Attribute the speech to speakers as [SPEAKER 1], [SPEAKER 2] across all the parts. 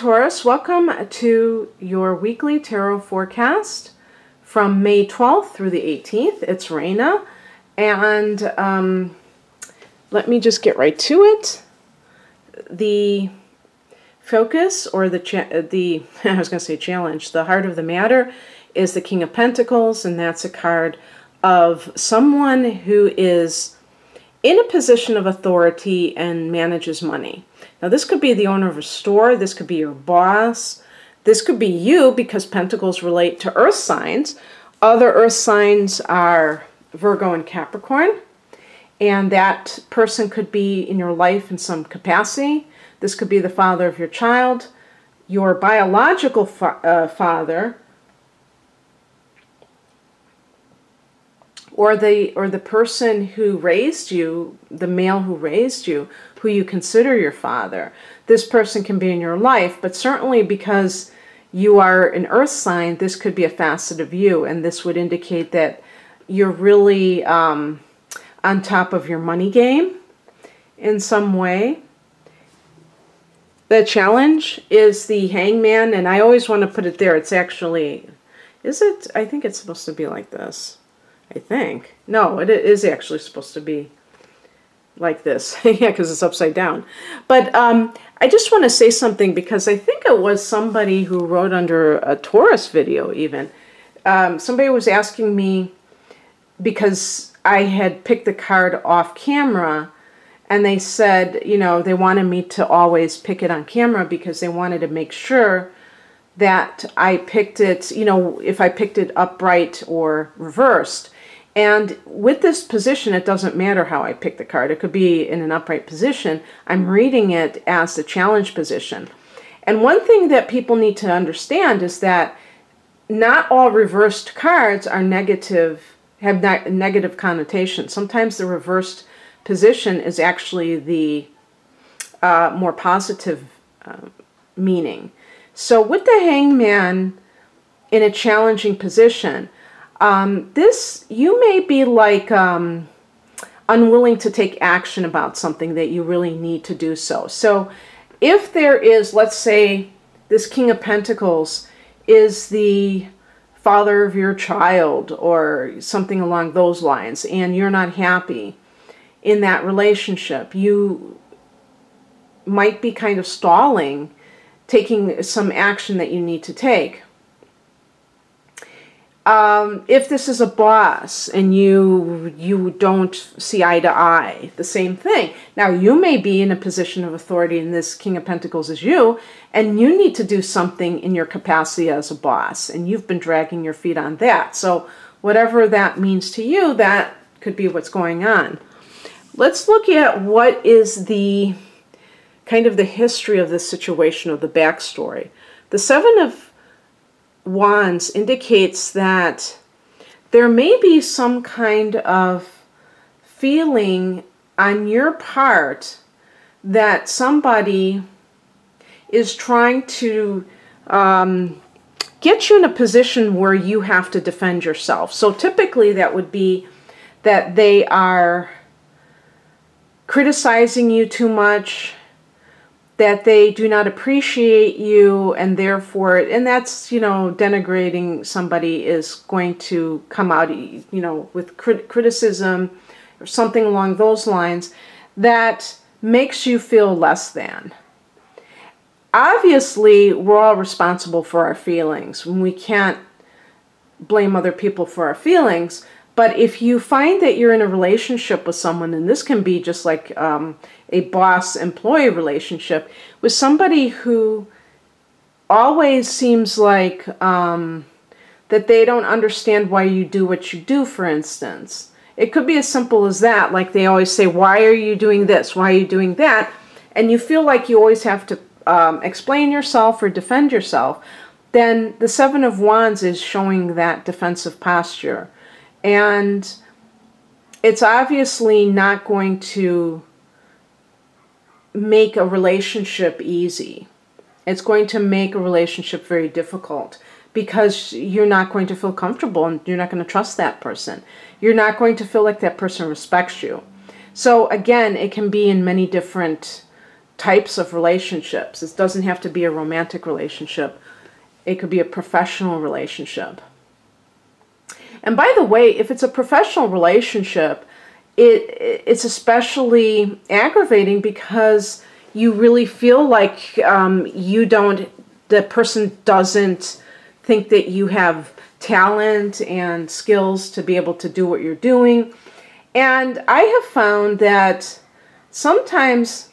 [SPEAKER 1] Taurus, welcome to your weekly tarot forecast from May 12th through the 18th. It's Raina, and let me just get right to it. The focus, or the I was going to say challenge, the heart of the matter is the King of Pentacles, and that's a card of someone who is in a position of authority and manages money. Now, this could be the owner of a store, this could be your boss, this could be you, because Pentacles relate to earth signs. Other earth signs are Virgo and Capricorn, and that person could be in your life in some capacity. This could be the father of your child, your biological father, or the person who raised you, the male who raised you, who you consider your father. This person can be in your life, but certainly because you are an earth sign, this could be a facet of you, and this would indicate that you're really on top of your money game in some way. The challenge is the Hangman, and I always want to put it there. It's actually, is it? I think it's supposed to be like this. I think. No, it is actually supposed to be like this. Yeah, because it's upside down. But I just want to say something, because I think it was somebody who wrote under a Taurus video even. Somebody was asking me, because I had picked the card off camera, and they said, you know, they wanted me to always pick it on camera because they wanted to make sure that I picked it, you know, if I picked it upright or reversed. And with this position, it doesn't matter how I pick the card. It could be in an upright position. I'm reading it as the challenge position. And one thing that people need to understand is that not all reversed cards are negative, have negative connotations. Sometimes the reversed position is actually the more positive meaning. So with the Hangman in a challenging position, you may be like unwilling to take action about something that you really need to do so. So if there is, let's say, this King of Pentacles is the father of your child or something along those lines, and you're not happy in that relationship, you might be kind of stalling, taking some action that you need to take. If this is a boss and you don't see eye to eye, the same thing. Now, you may be in a position of authority, and this King of Pentacles is you, and you need to do something in your capacity as a boss, and you've been dragging your feet on that. So whatever that means to you, that could be what's going on. Let's look at what is the kind of the history of this situation, or the backstory. The Seven of Wands indicates that there may be some kind of feeling on your part that somebody is trying to get you in a position where you have to defend yourself. So typically that would be that they are criticizing you too much, that they do not appreciate you, and therefore, and that's, you know, denigrating somebody is going to come out, you know, with criticism or something along those lines that makes you feel less than. Obviously, we're all responsible for our feelings. We can't blame other people for our feelings. But if you find that you're in a relationship with someone, and this can be just like a boss-employee relationship, with somebody who always seems like that they don't understand why you do what you do, for instance. It could be as simple as that, like they always say, why are you doing this? Why are you doing that? And you feel like you always have to explain yourself or defend yourself. Then the Seven of Wands is showing that defensive posture. And it's obviously not going to make a relationship easy. It's going to make a relationship very difficult, because you're not going to feel comfortable, and you're not going to trust that person. You're not going to feel like that person respects you. So again, it can be in many different types of relationships. It doesn't have to be a romantic relationship. It could be a professional relationship. And by the way, if it's a professional relationship, it's especially aggravating because you really feel like the person doesn't think that you have talent and skills to be able to do what you're doing. And I have found that sometimes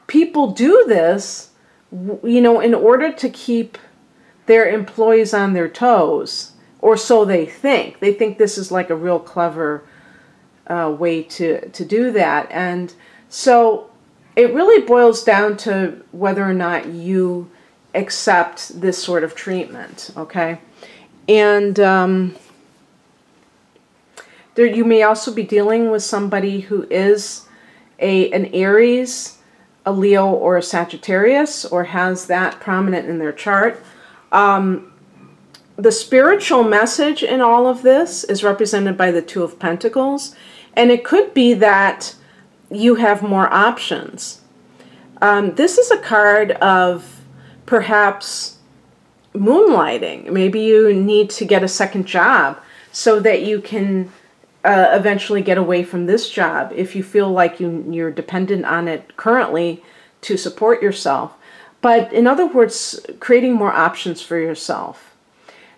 [SPEAKER 1] people do this, in order to keep their employees on their toes, or so they think. They think this is like a real clever way to do that. And so it really boils down to whether or not you accept this sort of treatment, okay? And you may also be dealing with somebody who is an Aries, a Leo, or a Sagittarius, or has that prominent in their chart. The spiritual message in all of this is represented by the Two of Pentacles, and it could be that you have more options. This is a card of perhaps moonlighting. Maybe you need to get a second job so that you can eventually get away from this job if you feel like you're dependent on it currently to support yourself. But in other words, creating more options for yourself.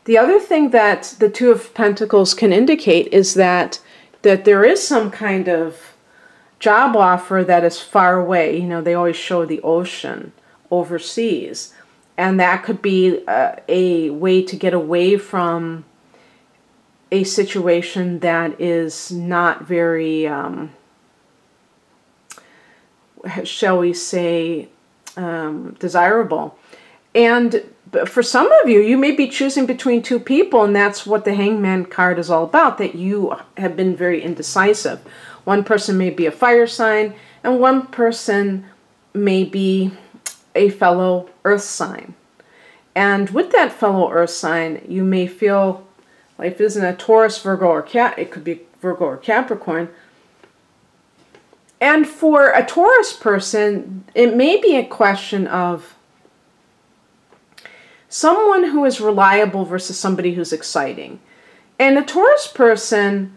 [SPEAKER 1] The other thing that the Two of Pentacles can indicate is that there is some kind of job offer that is far away. They always show the ocean overseas. And that could be a way to get away from a situation that is not very, shall we say, desirable. And for some of you, you may be choosing between two people, and that's what the Hangman card is all about, that you have been very indecisive. One person may be a fire sign, and one person may be a fellow earth sign. And with that fellow earth sign, you may feel life isn't a Taurus, Virgo, or it could be Virgo or Capricorn. And for a Taurus person, it may be a question of someone who is reliable versus somebody who's exciting. And a Taurus person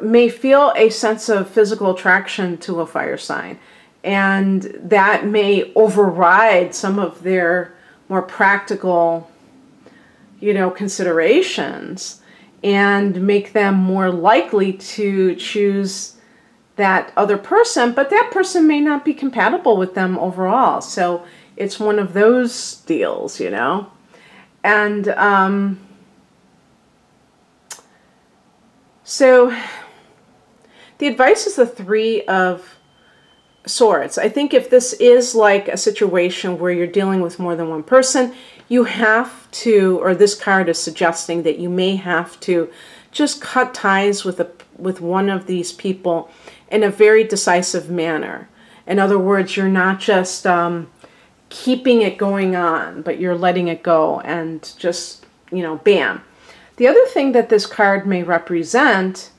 [SPEAKER 1] may feel a sense of physical attraction to a fire sign. And that may override some of their more practical, considerations and make them more likely to choose that other person, but that person may not be compatible with them overall. So it's one of those deals, And so the advice is the Three of Swords. I think if this is like a situation where you're dealing with more than one person, you have to, or this card is suggesting that you may have to just cut ties with one of these people in a very decisive manner. In other words, you're not just keeping it going on, but you're letting it go and just, bam. The other thing that this card may represent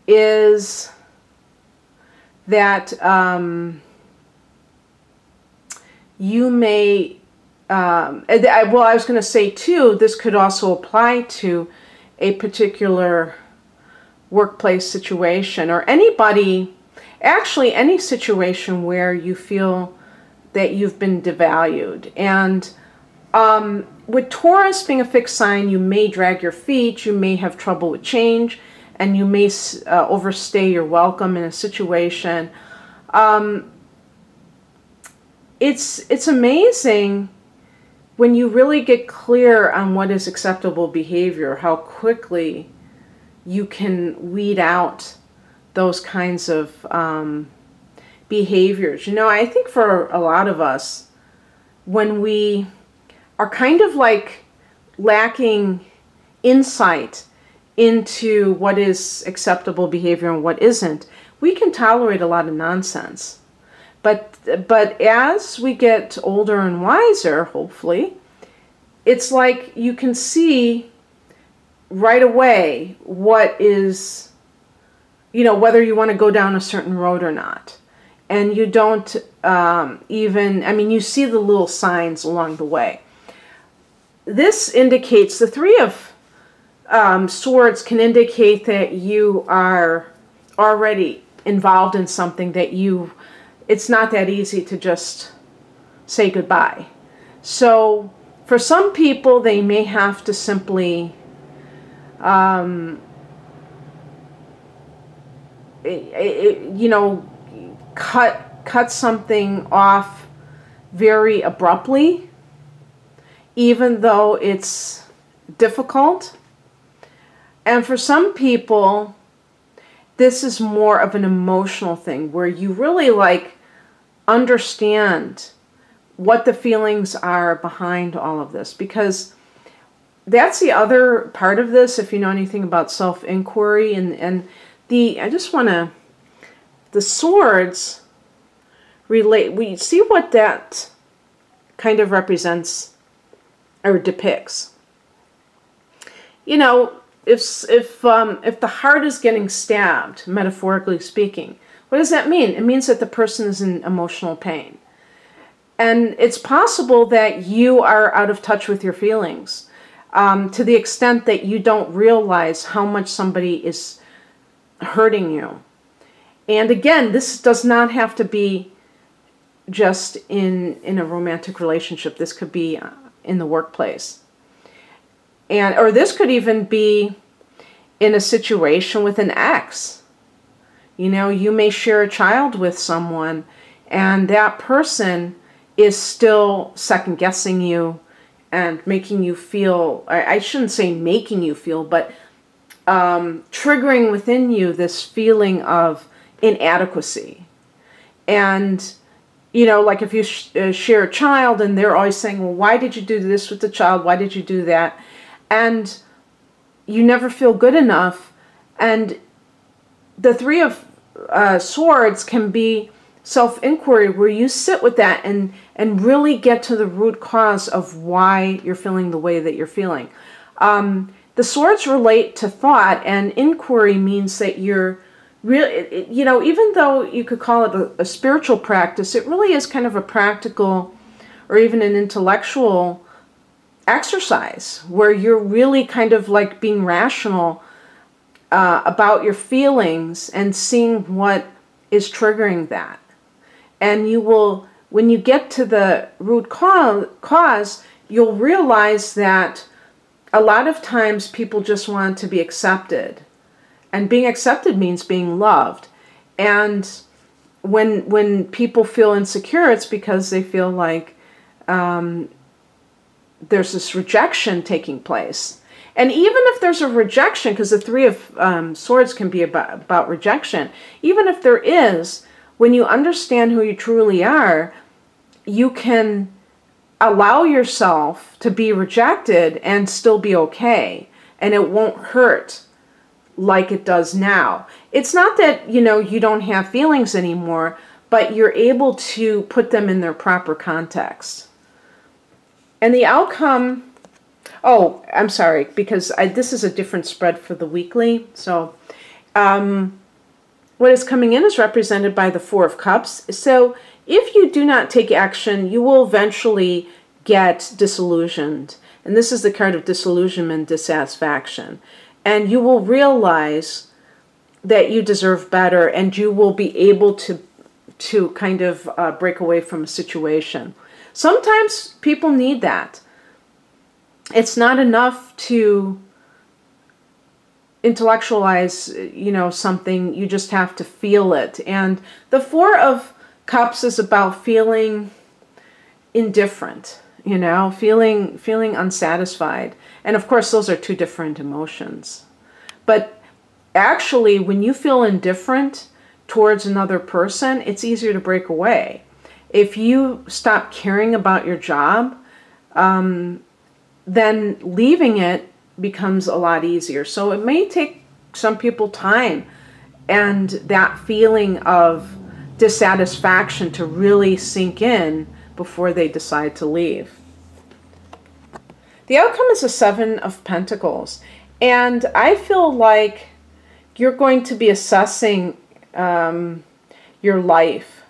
[SPEAKER 1] is that you may, I was going to say too, this could also apply to a particular workplace situation or actually any situation where you feel that you've been devalued. And with Taurus being a fixed sign, you may drag your feet, you may have trouble with change, and you may overstay your welcome in a situation. It's amazing when you really get clear on what is acceptable behavior, how quickly you can weed out those kinds of behaviors. I think for a lot of us, when we are kind of like lacking insight into what is acceptable behavior and what isn't, we can tolerate a lot of nonsense. But as we get older and wiser, hopefully, it's like you can see right away what is, whether you want to go down a certain road or not. And you don't even, I mean, you see the little signs along the way. This indicates, the Three of Swords can indicate that you are already involved in something that it's not that easy to just say goodbye. So for some people, they may have to simply you know, cut something off very abruptly, even though it's difficult. And for some people, this is more of an emotional thing where you really like understand what the feelings are behind all of this, because that's the other part of this. If you know anything about self-inquiry and I just want to, the swords relate, we see what that kind of represents or depicts. You know, if the heart is getting stabbed, metaphorically speaking, what does that mean? It means that the person is in emotional pain. And it's possible that you are out of touch with your feelings, to the extent that you don't realize how much somebody is hurting you. And again, this does not have to be just in a romantic relationship. This could be in the workplace. Or this could even be in a situation with an ex. You know, you may share a child with someone, and that person is still second-guessing you and making you feel, I shouldn't say making you feel, but triggering within you this feeling of inadequacy. And, you know, like if you share a child and they're always saying, well, why did you do this with the child? Why did you do that? And you never feel good enough. And the Three of Swords can be self-inquiry, where you sit with that and really get to the root cause of why you're feeling the way that you're feeling. The swords relate to thought, and inquiry means that you're really, you know, even though you could call it a spiritual practice, it really is kind of a practical or even an intellectual exercise where you're really kind of like being rational about your feelings and seeing what is triggering that. And you will, when you get to the root cause, you'll realize that a lot of times people just want to be accepted. And being accepted means being loved. And when people feel insecure, it's because they feel like there's this rejection taking place. And even if there's a rejection, because the Three of Swords can be about rejection, even if there is, when you understand who you truly are, you can allow yourself to be rejected and still be okay. And it won't hurt like it does now. It's not that, you know, you don't have feelings anymore, but you're able to put them in their proper context. And the outcome, oh, I'm sorry, because this is a different spread for the weekly. So what is coming in is represented by the Four of Cups. So if you do not take action, you will eventually get disillusioned. And this is the card of disillusionment, dissatisfaction. And you will realize that you deserve better, and you will be able to kind of break away from a situation. Sometimes people need that. It's not enough to intellectualize, you know, something. You just have to feel it. And the Four of Cups is about feeling indifferent, you know, feeling unsatisfied. And of course, those are two different emotions. But actually, when you feel indifferent towards another person, it's easier to break away. If you stop caring about your job, then leaving it becomes a lot easier. So it may take some people time and that feeling of dissatisfaction to really sink in before they decide to leave. The outcome is a Seven of Pentacles. And I feel like you're going to be assessing your life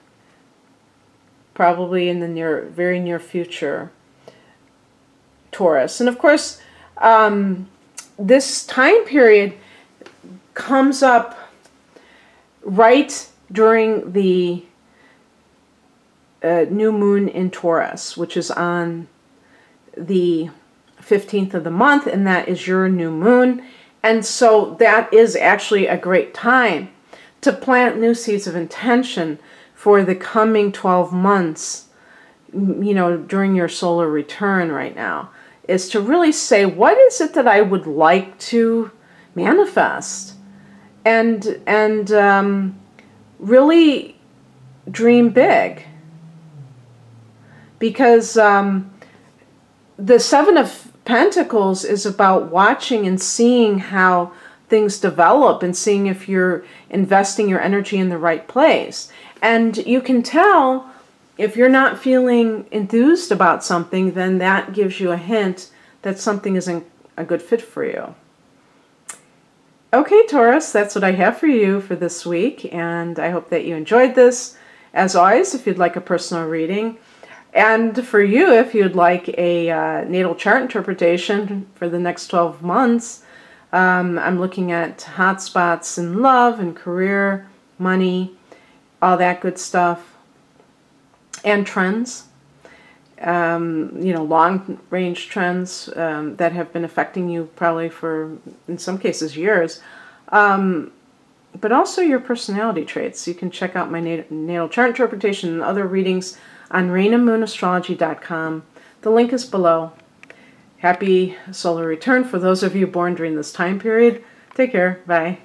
[SPEAKER 1] probably in the very near future, Taurus. And of course, this time period comes up right during the new moon in Taurus, which is on the 15th of the month, and that is your new moon. And so that is actually a great time to plant new seeds of intention for the coming 12 months, during your solar return right now, is to really say, what is it that I would like to manifest? And really dream big. Because the Seven of Pentacles is about watching and seeing how things develop and seeing if you're investing your energy in the right place. And you can tell if you're not feeling enthused about something, then that gives you a hint that something isn't a good fit for you. Okay, Taurus, that's what I have for you for this week, and I hope that you enjoyed this. As always, if you'd like a personal reading, and for you, if you'd like a natal chart interpretation for the next 12 months, I'm looking at hot spots in love and career, money, all that good stuff, and trends, long-range trends that have been affecting you probably for, in some cases, years, but also your personality traits. You can check out my natal chart interpretation and other readings on rainandmoonastrology.com. The link is below. Happy solar return for those of you born during this time period. Take care. Bye.